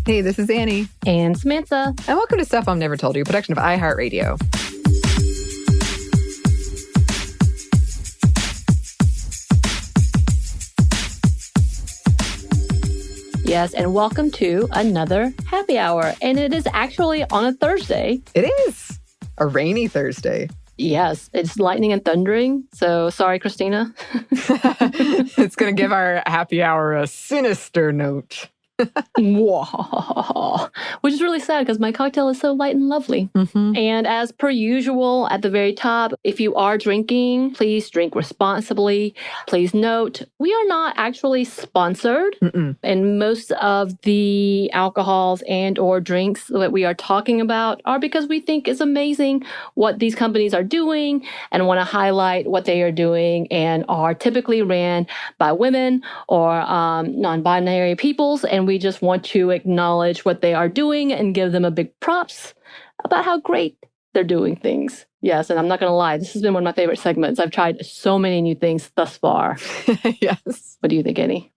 Hey, this is Anney. And Samantha. And welcome to Stuff Mom Never Told You, a production of iHeartRadio. Yes, and welcome to another happy hour. And it is actually on a Thursday. It is a rainy Thursday. Yes, it's lightning and thundering. So sorry, Christina. It's going to give our happy hour a sinister note. Which is really sad because my cocktail is so light and lovely. Mm-hmm. And as per usual, at the very top, if you are drinking, please drink responsibly. Please note, we are not actually sponsored. And most of the alcohols and or drinks that we are talking about are because we think it's amazing what these companies are doing and want to highlight what they are doing and are typically ran by women or non-binary peoples. And we just want to acknowledge what they are doing and give them a big props about how great they're doing things. Yes, and I'm not going to lie, this has been one of my favorite segments. I've tried so many new things thus far. Yes. What do you think, Anney?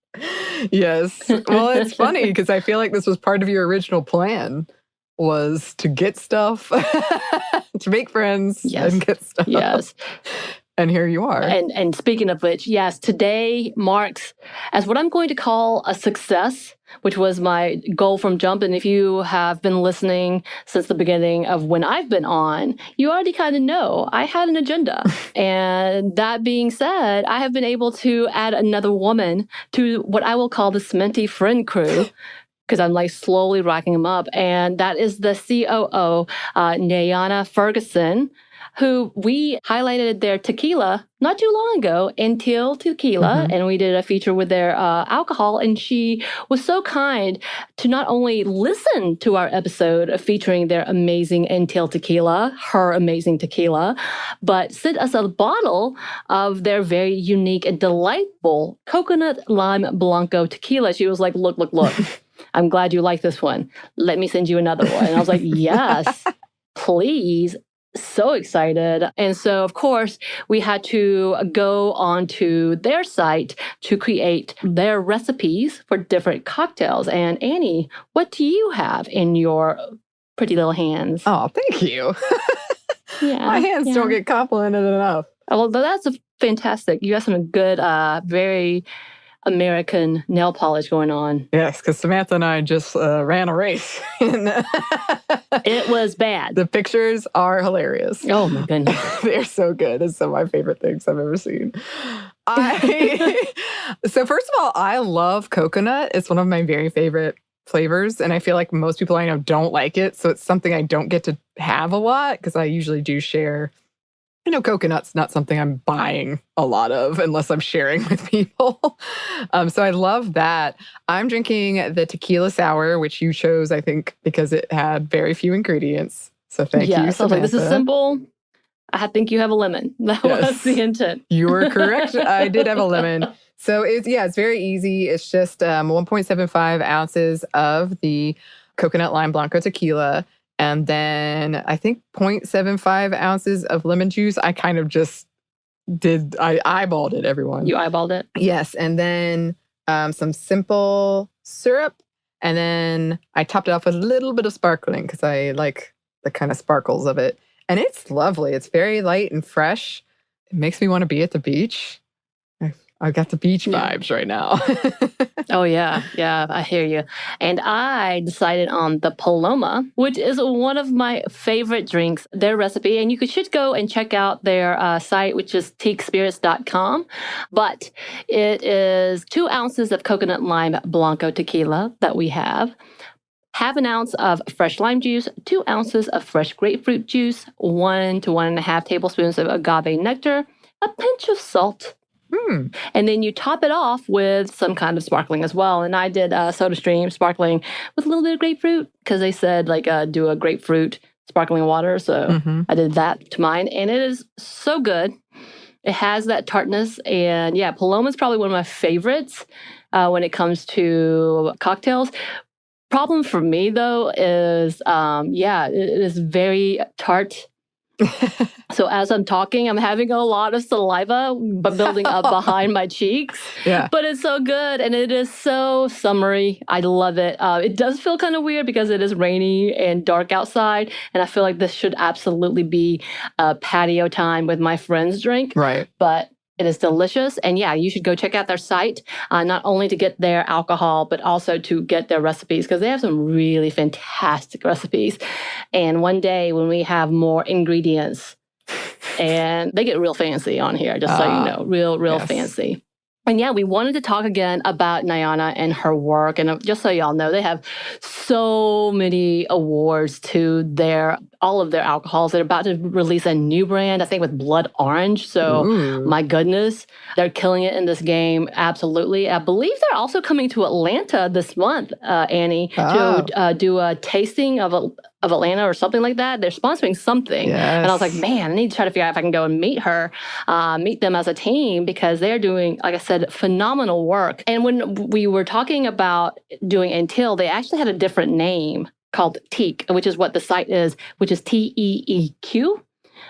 Yes. Well, it's funny because I feel like this was part of your original plan, was to get stuff, to make friends and get stuff. Yes. And here you are. And speaking of which, yes, today marks as what I'm going to call a success, which was my goal from jump. And if you have been listening since the beginning of when I've been on, you already kind of know I had an agenda. And that being said, I have been able to add another woman to what I will call the Cementy friend crew. Because I'm like slowly racking them up. And that is the COO, Nayana Ferguson, who we highlighted their tequila not too long ago, Anteel Tequila, and we did a feature with their alcohol. And she was so kind to not only listen to our episode featuring their amazing Anteel Tequila, her amazing tequila, but sent us a bottle of their very unique and delightful coconut lime blanco tequila. She was like, look. I'm glad you like this one. Let me send you another one. And I was like, yes, please. So excited. And so, of course, we had to go onto their site to create their recipes for different cocktails. And Anney, what do you have in your pretty little hands? Oh, thank you. My hands don't get complimented enough. Well, that's fantastic. You got some good, very American nail polish going on. Yes, because Samantha and I just ran a race. It was bad. The pictures are hilarious. Oh, my goodness. They're so good. It's some of my favorite things I've ever seen. So first of all, I love coconut. It's one of my very favorite flavors. And I feel like most people I know don't like it. So it's something I don't get to have a lot because I usually do share. Coconut's not something I'm buying a lot of unless I'm sharing with people. So I love that. I'm drinking the tequila sour, which you chose, I think, because it had very few ingrrients. So thank you, Samantha. I was like, this is simple. I think you have a lemon. That was the intent. You were correct. I did have a lemon. So it's very easy. It's just 1.75 ounces of the coconut lime blanco tequila. And then I think 0.75 ounces of lemon juice. I kind of just I eyeballed it, everyone. You eyeballed it? Yes. And then some simple syrup. And then I topped it off with a little bit of sparkling because I like the kind of sparkles of it. And it's lovely. It's very light and fresh. It makes me want to be at the beach. I've got the beach vibes right now. Oh, yeah. Yeah, I hear you. And I decided on the Paloma, which is one of my favorite drinks, their recipe. And you should go and check out their site, which is teakspirits.com. But it is 2 ounces of coconut lime blanco tequila that we have. Half an ounce of fresh lime juice, 2 ounces of fresh grapefruit juice, 1 to 1.5 tablespoons of agave nectar, a pinch of salt. And then you top it off with some kind of sparkling as well. And I did SodaStream sparkling with a little bit of grapefruit because they said do a grapefruit sparkling water. So I did that to mine. And it is so good. It has that tartness. And yeah, Paloma is probably one of my favorites when it comes to cocktails. Problem for me, though, is, it is very tart. So as I'm talking, I'm having a lot of saliva building up behind my cheeks. Yeah. But it's so good, and it is so summery. I love it. It does feel kind of weird because it is rainy and dark outside, and I feel like this should absolutely be a patio time with my friends drink. Right. But it is delicious. And yeah, you should go check out their site, not only to get their alcohol, but also to get their recipes, because they have some really fantastic recipes. And one day when we have more ingredients, and they get real fancy on here, just so you know, real yes. fancy. And yeah, we wanted to talk again about Nyana and her work. And just so y'all know, they have so many awards to all of their alcohols. They're about to release a new brand, I think, with blood orange. So my goodness, they're killing it in this game. Absolutely. I believe they're also coming to Atlanta this month, Annie, to do a tasting of Atlanta or something like that. They're sponsoring something. Yes. And I was like, man, I need to try to figure out if I can go and meet them as a team, because they're doing, like I said, phenomenal work. And when we were talking about doing Anteel, they actually had a different name called Teak, which is what the site is, which is Teeq.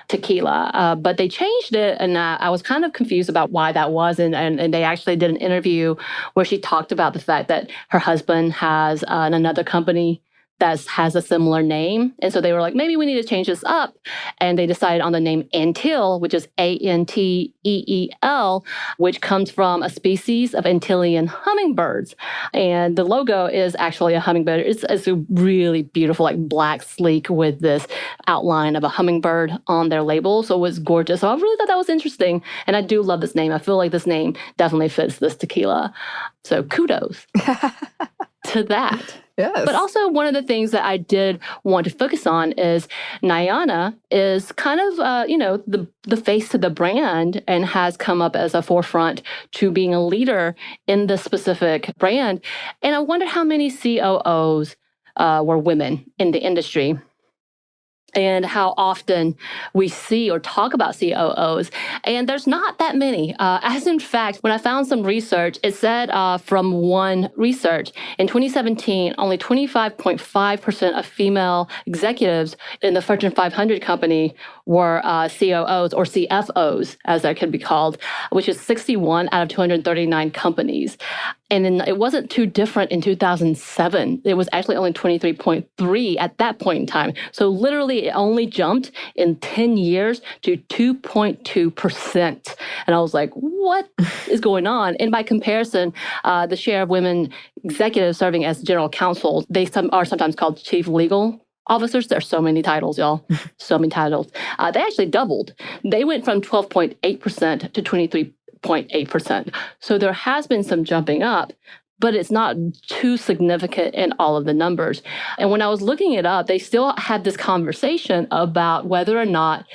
Tequila, but they changed it, and I was kind of confused about why that was. And they actually did an interview where she talked about the fact that her husband has another company that has a similar name. And so they were like, maybe we need to change this up. And they decided on the name Anteel, which is Anteel, which comes from a species of Antillean hummingbirds. And the logo is actually a hummingbird. It's a really beautiful, like black, sleek, with this outline of a hummingbird on their label. So it was gorgeous. So I really thought that was interesting. And I do love this name. I feel like this name definitely fits this tequila. So kudos to that. Yes. But also, one of the things that I did want to focus on is Nyana is kind of, the face to the brand, and has come up as a forefront to being a leader in this specific brand. And I wonder how many COOs were women in the industry, and how often we see or talk about COOs. And there's not that many. As in fact, when I found some research, it said from one research, in 2017, only 25.5% of female executives in the Fortune 500 company were COOs, or CFOs, as that could be called, which is 61 out of 239 companies. And then it wasn't too different in 2007. It was actually only 23.3 at that point in time. So literally it only jumped in 10 years to 2.2%. And I was like, what is going on? And by comparison, the share of women executives serving as general counsel, they are sometimes called chief legal officers. There's so many titles, y'all. So many titles. They actually doubled. They went from 12.8% to 23.8%. So there has been some jumping up, but it's not too significant in all of the numbers. And when I was looking it up, they still had this conversation about whether or not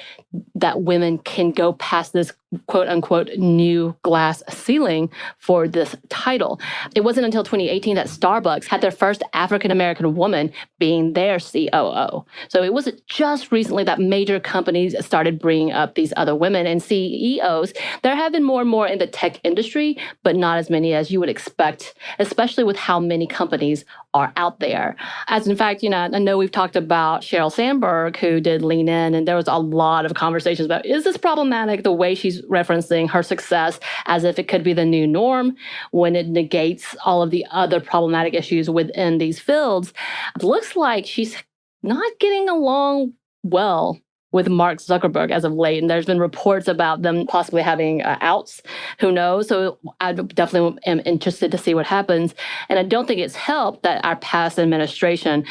that women can go past this quote unquote new glass ceiling for this title. It wasn't until 2018 that Starbucks had their first African-American woman being their COO. So it wasn't just recently that major companies started bringing up these other women and CEOs. There have been more and more in the tech industry, but not as many as you would expect, especially with how many companies are out there. As in fact, I know we've talked about Sheryl Sandberg, who did Lean In, and there was a lot of conversations about, is this problematic, the way she's referencing her success as if it could be the new norm when it negates all of the other problematic issues within these fields. It looks like she's not getting along well with Mark Zuckerberg as of late. And there's been reports about them possibly having outs. Who knows? So I definitely am interested to see what happens. And I don't think it's helped that our past administration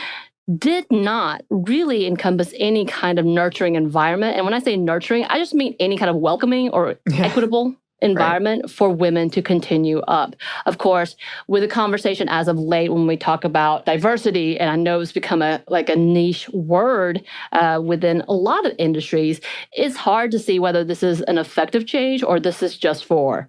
did not really encompass any kind of nurturing environment. And when I say nurturing, I just mean any kind of welcoming or equitable environment for women to continue up. Of course, with the conversation as of late, when we talk about diversity, and I know it's become a niche word within a lot of industries, it's hard to see whether this is an effective change or this is just for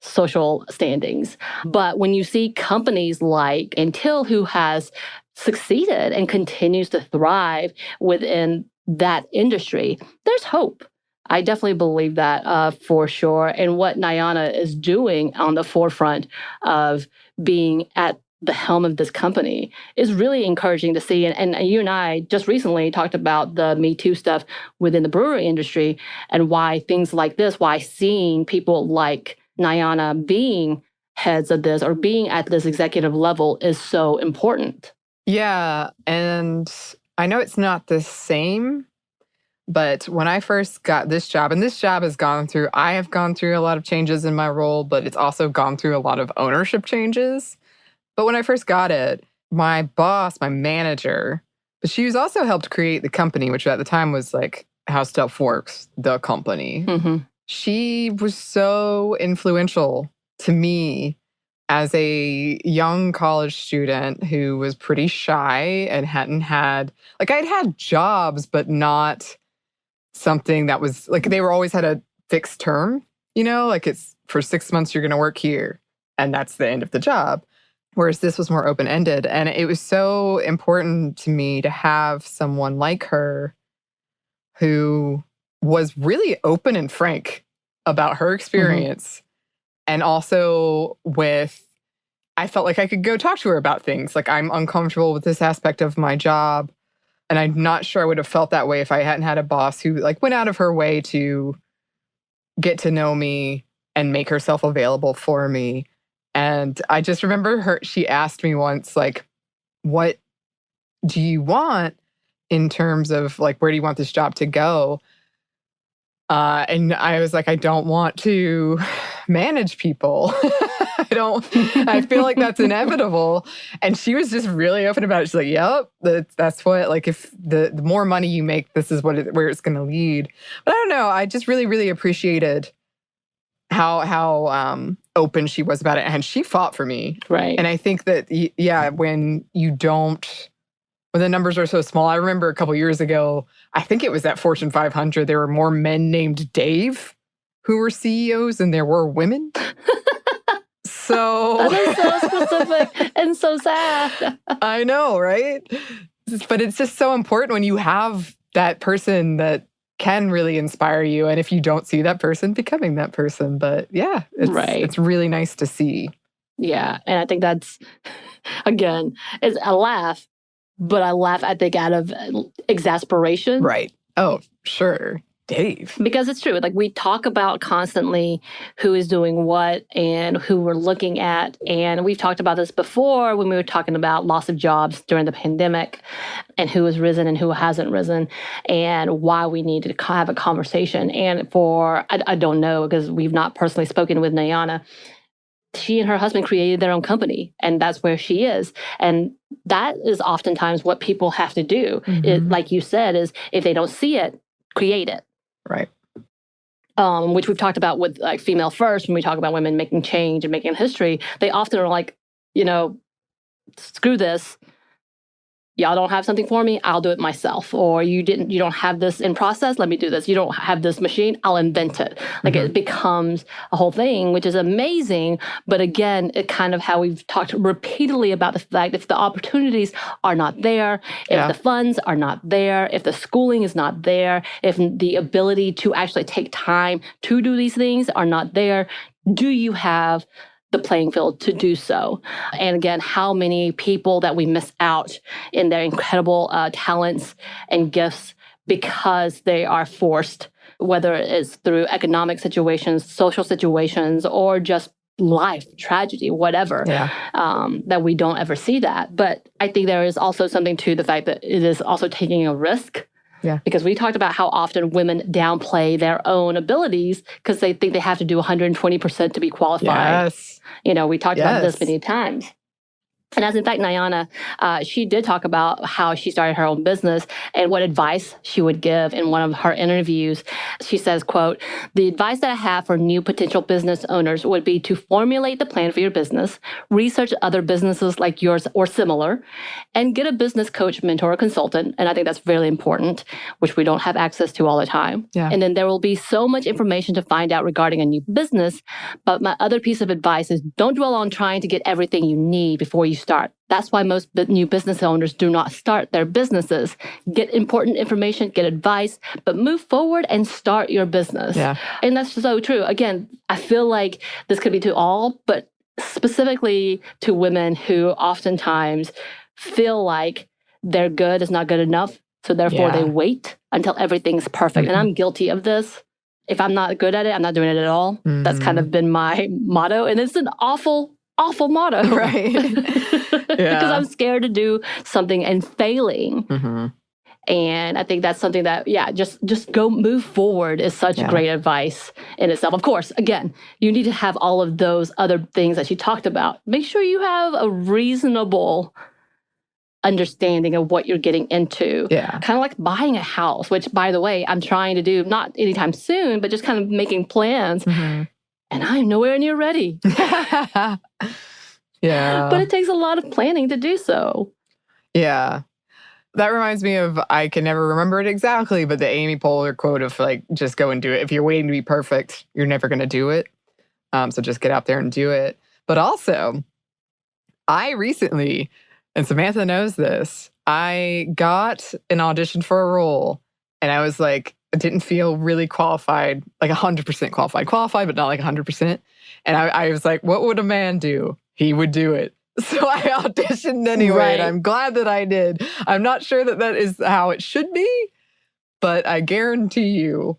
social standings. But when you see companies like Anteel, who has succeeded and continues to thrive within that industry, there's hope. I definitely believe that for sure. And what Nyana is doing on the forefront of being at the helm of this company is really encouraging to see. And you and I just recently talked about the Me Too stuff within the brewery industry and why things like this, why seeing people like Nyana being heads of this or being at this executive level is so important. Yeah. And I know it's not the same, but when I first got this job, and this job I have gone through a lot of changes in my role, but it's also gone through a lot of ownership changes. But when I first got it, my boss, my manager, but she was also helped create the company, which at the time was like How Stuff Works, the company. Mm-hmm. She was so influential to me as a young college student who was pretty shy and hadn't had, like, I'd had jobs, but not something that was, like, they were always had a fixed term, like it's for 6 months you're going to work here and that's the end of the job. Whereas this was more open-ended. And it was so important to me to have someone like her who was really open and frank about her experience. And also I felt like I could go talk to her about things. Like, I'm uncomfortable with this aspect of my job. And I'm not sure I would have felt that way if I hadn't had a boss who like went out of her way to get to know me and make herself available for me. And I just remember she asked me once, like, what do you want in terms of like, where do you want this job to go? And I was like, I don't want to manage people. I feel like that's inevitable. And she was just really open about it. She's like, yep, that's what, like, if the more money you make, this is where it's going to lead. But I don't know. I just really, really appreciated how open she was about it. And she fought for me. Right. And I think that, when the numbers are so small, I remember a couple years ago, I think it was at Fortune 500, there were more men named Dave who were CEOs than there were women. So that is so specific and so sad. I know, right? But it's just so important when you have that person that can really inspire you. And if you don't see that person, becoming that person. But yeah, it's really nice to see. Yeah. And I think that's, again, it's a laugh. But I laugh, I think, out of exasperation. Right. Oh, sure. Dave. Because it's true. Like, we talk about constantly who is doing what and who we're looking at. And we've talked about this before when we were talking about loss of jobs during the pandemic and who has risen and who hasn't risen and why we need to have a conversation. And I don't know, because we've not personally spoken with Nyana. She and her husband created their own company, and that's where she is. And that is oftentimes what people have to do. It, like you said, is if they don't see it, create it. Right. Which we've talked about with like Female First, when we talk about women making change and making history. They often are like, screw this. Y'all don't have something for me, I'll do it myself. Or you don't have this in process, let me do this. You don't have this machine, I'll invent it. Like, it becomes a whole thing, which is amazing. But again, it kind of how we've talked repeatedly about the fact if the opportunities are not there, if the funds are not there, if the schooling is not there, if the ability to actually take time to do these things are not there, do you have the playing field to do so? And again, how many people that we miss out in their incredible talents and gifts because they are forced, whether it's through economic situations, social situations, or just life, tragedy, whatever, that we don't ever see that. But I think there is also something to the fact that it is also taking a risk. Yeah. Because we talked about how often women downplay their own abilities because they think they have to do 120% to be qualified. Yes. We talked about this many times. And as in fact, Nyana, she did talk about how she started her own business and what advice she would give in one of her interviews. She says, quote, "The advice that I have for new potential business owners would be to formulate the plan for your business, research other businesses like yours or similar, and get a business coach, mentor, or consultant." And I think that's really important, which we don't have access to all the time. Yeah. And then there will be so much information to find out regarding a new business. But my other piece of advice is don't dwell on trying to get everything you need before you start. That's why most new business owners do not start their businesses. Get important information, get advice, but move forward and start your business. Yeah. And that's so true. Again, I feel like this could be to all, but specifically to women who oftentimes feel like their good is not good enough. So therefore they wait until everything's perfect. And I'm guilty of this. If I'm not good at it, I'm not doing it at all. That's kind of been my motto. And it's an awful motto. Right. Because I'm scared to do something and failing. And I think that's something that, just go move forward is such great advice in itself. Of course, again, you need to have all of those other things that you talked about. Make sure you have a reasonable understanding of what you're getting into. Kind of like buying a house, which, by the way, I'm trying to do not anytime soon, but just kind of making plans. And I'm nowhere near ready. But it takes a lot of planning to do so. Yeah. That reminds me of, I can never remember it exactly, but the Amy Poehler quote of like, just go and do it. If you're waiting to be perfect, you're never going to do it. So just get out there and do it. But also, I recently, and Samantha knows this, I got an audition for a role and I was like, I didn't feel really qualified, like 100% qualified, but not like 100%. And I was like, what would a man do? He would do it. So I auditioned anyway, and I'm glad that I did. I'm not sure that is how it should be, but I guarantee you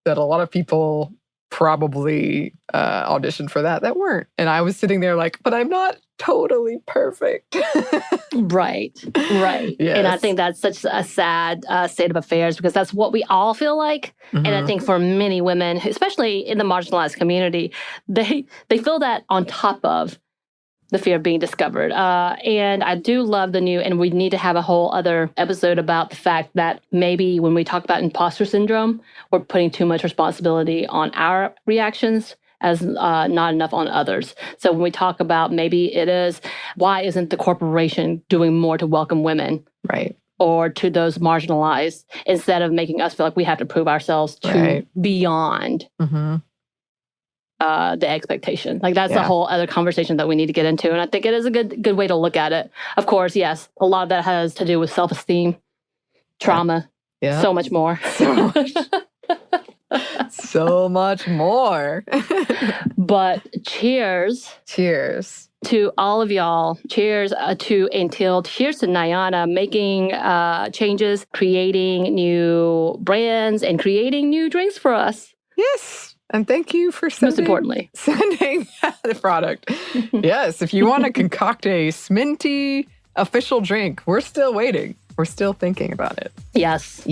that a lot of people probably auditioned for that weren't. And I was sitting there like, but I'm not totally perfect. Right. Yes. And I think that's such a sad state of affairs because that's what we all feel like. And I think for many women, especially in the marginalized community, they feel that on top of the fear of being discovered. And I do love the new, and we need to have a whole other episode about the fact that maybe when we talk about imposter syndrome, we're putting too much responsibility on our reactions as not enough on others. So when we talk about maybe it is, why isn't the corporation doing more to welcome women? Right. Or to those marginalized, instead of making us feel like we have to prove ourselves to beyond the expectation. Like that's a whole other conversation that we need to get into. And I think it is a good way to look at it. Of course, yes, a lot of that has to do with self-esteem, trauma, so much more. So much more. But cheers. Cheers. To all of y'all. Cheers to Anteel. Cheers to Nyana making changes, creating new brands, and creating new drinks for us. Yes. And thank you for sending the product. Yes, if you want to concoct a Sminty official drink, we're still waiting. We're still thinking about it. Yes.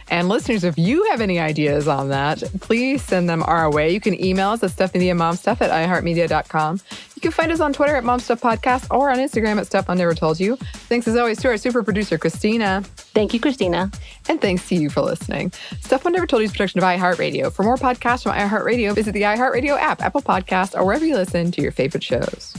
And listeners, if you have any ideas on that, please send them our way. You can email us at stuffmedia@iheartmedia.com. You can find us on Twitter at MomStuffPodcast or on Instagram at Stuff I Never Told You. Thanks as always to our super producer, Christina. Thank you, Christina. And thanks to you for listening. Stuff I Never Told You is a production of iHeartRadio. For more podcasts from iHeartRadio, visit the iHeartRadio app, Apple Podcasts, or wherever you listen to your favorite shows.